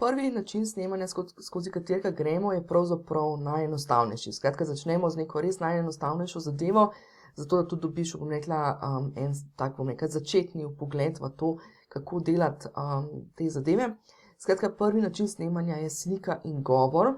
prvi način snemanja, skozi katerega gremo, je pravzaprav najenostavnejši. Skratka, začnemo z neko res najenostavnejšo zadevo, zato da tudi dobiš, bom rekla, en tak, bom rekla, začetni vpogled v to, kako delati te zadeve. Skratka, prvi način snemanja je slika in govor.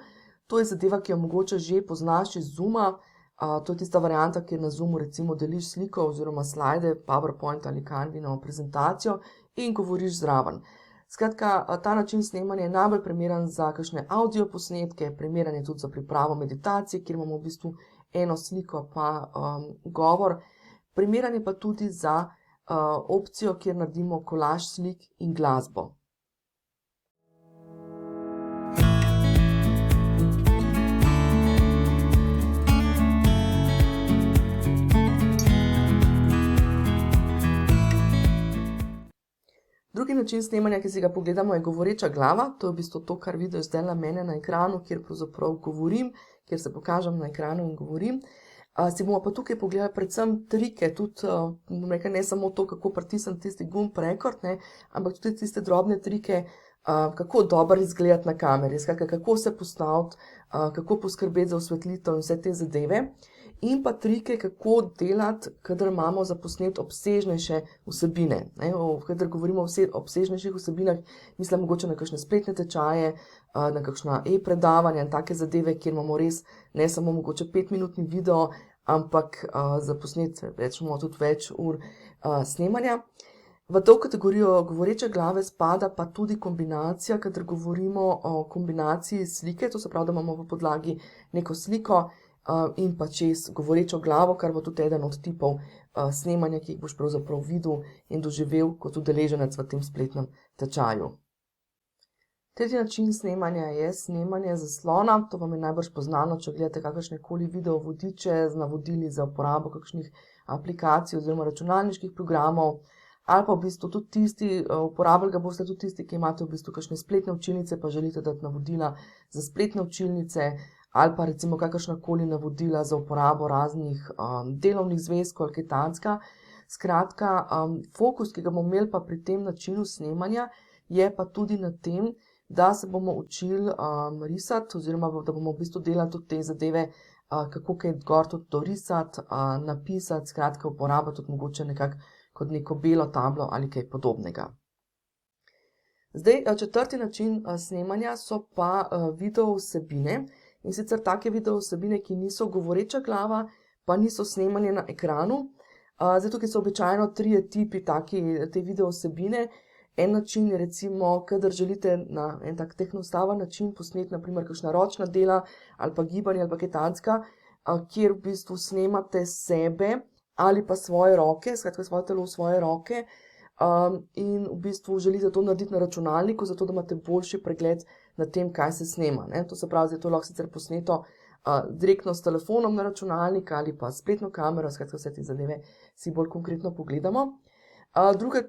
To je zadeva, ki jo mogoče že poznaš iz Zooma. To je tista varianta, kjer na Zoomu recimo deliš sliko oziroma slajde, PowerPoint ali Canvino prezentacijo in govoriš zraven. Skratka, ta način snemanja je najbolj primeren za kakšne audio posnetke, primeren je tudi za pripravo meditacije, kjer imamo v bistvu eno sliko pa govor. Primeren je pa tudi za opcijo, kjer naredimo kolaž slik in glasbo. Drugi način snemanja, ki si ga pogledamo, je govoreča glava. To je v bistvu to, kar vidiš zdaj na mene na ekranu, kjer pravzaprav govorim, kjer se pokažem na ekranu in govorim. Si bomo pa tukaj pogledali predvsem trike, tudi ne samo to, kako pritisniti tisti gumb record, ampak tudi tiste drobne trike, kako dobro izgledati na kameri, skratka, kako se postaviti, kako poskrbeti za osvetlitev in vse te zadeve. In pa trike, kako delati, kadar imamo za posnet obsežnejše vsebine. Kadar govorimo o obsežnejših vsebinah, mislim mogoče na kakšne spletne tečaje, na kakšna e-predavanja in take zadeve, kjer imamo res ne samo mogoče 5-minutni video, ampak za posnet rečemo tudi več ur snemanja. V to kategorijo govoreče glave spada pa tudi kombinacija, kadar govorimo o kombinaciji slike, to se pravi, da imamo v podlagi neko sliko, in pa čez govorečo glavo, kar bo tudi eden od tipov snemanja, ki jih boš pravzaprav videl in doživel kot udeleženec v tem spletnem tečaju. Tretji način snemanja je snemanje zaslona. To vam je najbrž poznano, če gledate kakršnekoli video vodiče z navodili za uporabo kakšnih aplikacij oziroma računalniških programov, ali pa v bistvu tudi tisti, uporabljali ga boste tudi tisti, ki imate v bistvu kakšne spletne učilnice, pa želite dati navodila za spletne učilnice, ali pa recimo kakršnakoli navodila za uporabo raznih delovnih zvezkov ali kaj takega. Skratka, fokus, ki ga bomo imeli pa pri tem načinu snemanja, je pa tudi na tem, da se bomo učili risati oziroma da bomo v bistvu delali tudi te zadeve, kako kaj gor tudi dorisati, napisati, skratka uporabiti tudi mogoče nekako kot neko belo tablo ali kaj podobnega. Zdaj, četrti način snemanja so pa video vsebine. In sicer take video vsebine, ki niso govoreča glava, pa niso snemanje na ekranu. Zdaj tukaj so običajno 3 tipi te video vsebine. En način je recimo, kadar želite na en tak tehnostaven način posneti, naprimer kakšna ročna dela ali pa gibanje ali pa kaj takega, kjer v bistvu snemate sebe ali pa svoje roke, skratka svoje telo v svoje roke, in v bistvu želite to narediti na računalniku, zato da imate boljši pregled na tem, kaj se snema. To se pravi, da je to lahko sicer posneto direktno s telefonom na računalnik ali pa spletno kamero, skratka vse te zadeve si bolj konkretno pogledamo.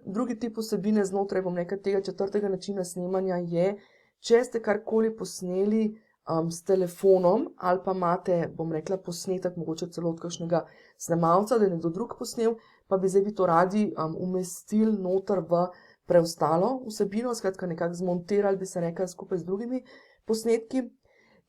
Drugi tip vsebine znotraj, bom rekla, tega četrtega načina snemanja je, če ste karkoli posneli s telefonom ali pa imate, bom rekla, posnetek mogoče celo od kakšnega snemalca, da je nekdo drug posnel, pa bi zdaj vi to radi umestili noter v preostalo vsebino, skratka nekako zmontirali, bi se rekla, skupaj z drugimi posnetki.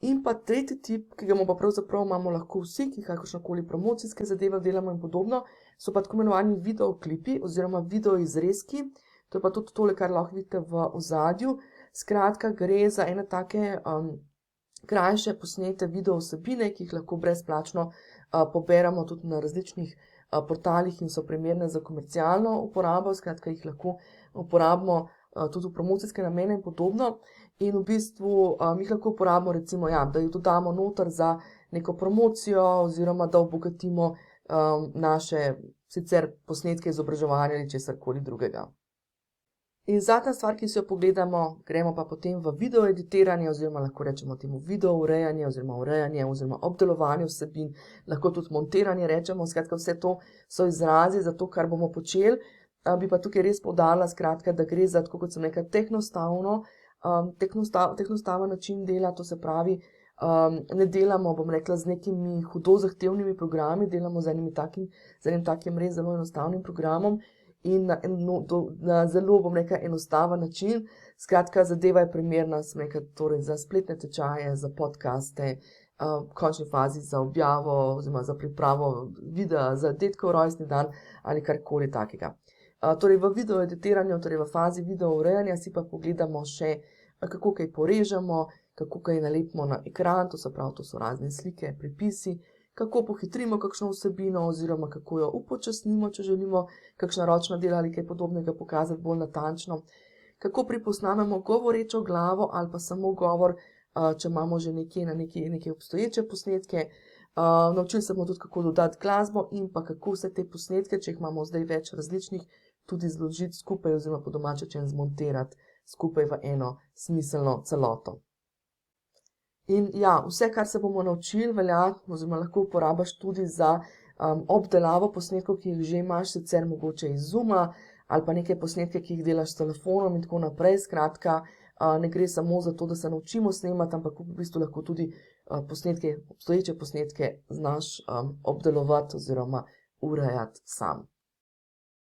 In pa tretji tip, ki ga pa pravzaprav imamo lahko vsi, ki kakršnokoli promocijske zadeve delamo in podobno, so pa tako imenovani videoklipi oziroma videoizrezki. To je pa tudi tole, kar lahko vidite v ozadju. Skratka, gre za ene take krajše posnete video vsebine, ki jih lahko brezplačno poberamo tudi na različnih portalih in so primerne za komercialno uporabo, skratka jih lahko uporabimo tudi v promocijske namene in podobno. In v bistvu jih lahko uporabimo recimo, da jih dodamo noter za neko promocijo oziroma da obogatimo naše sicer posnetke izobraževanja ali česarkoli drugega. In zadnja stvar, ki si jo pogledamo, gremo pa potem v video editiranje oziroma lahko rečemo temu video urejanje oziroma obdelovanje vsebin, lahko tudi montiranje rečemo, skratka vse to so izrazi za to, kar bomo počeli. Bi pa tukaj res poudarila, skratka, da gre za, tako kot sem rekla, tehnostaven način dela, to se pravi, ne delamo, bom rekla, z nekimi hudo zahtevnimi programi, delamo z enim takim res zelo enostavnim programom in na zelo, bom rekla, enostaven način. Skratka, zadeva je primerna, sem rekla, torej za spletne tečaje, za podcaste, v končni fazi za objavo oziroma za pripravo videa za detkov rojstni dan ali karkoli takega. Torej v video editiranju, torej v fazi video urejanja si pa pogledamo še, kako kaj porežemo, kako kaj nalepimo na ekran, to se pravi, to so razne slike, pripisi, kako pohitrimo kakšno vsebino oziroma kako jo upočasnimo, če želimo kakšna ročna dela ali kaj podobnega pokazati bolj natančno, kako priposnamemo govorečo glavo ali pa samo govor, če imamo že neke obstoječe posnetke. Naučili se bomo tudi, kako dodati glasbo in pa kako vse te posnetke, če jih imamo zdaj več različnih, tudi zložiti skupaj oziroma po domače zmontirati skupaj v eno smiselno celoto. In ja, vse, kar se bomo naučili, velja oziroma lahko uporabiš tudi za obdelavo posnetkov, ki jih že imaš, sicer mogoče iz Zooma ali pa neke posnetke, ki jih delaš s telefonom in tako naprej. Skratka, ne gre samo za to, da se naučimo snemati, ampak v bistvu lahko tudi obstoječe posnetke znaš obdelovati oziroma urejati sam.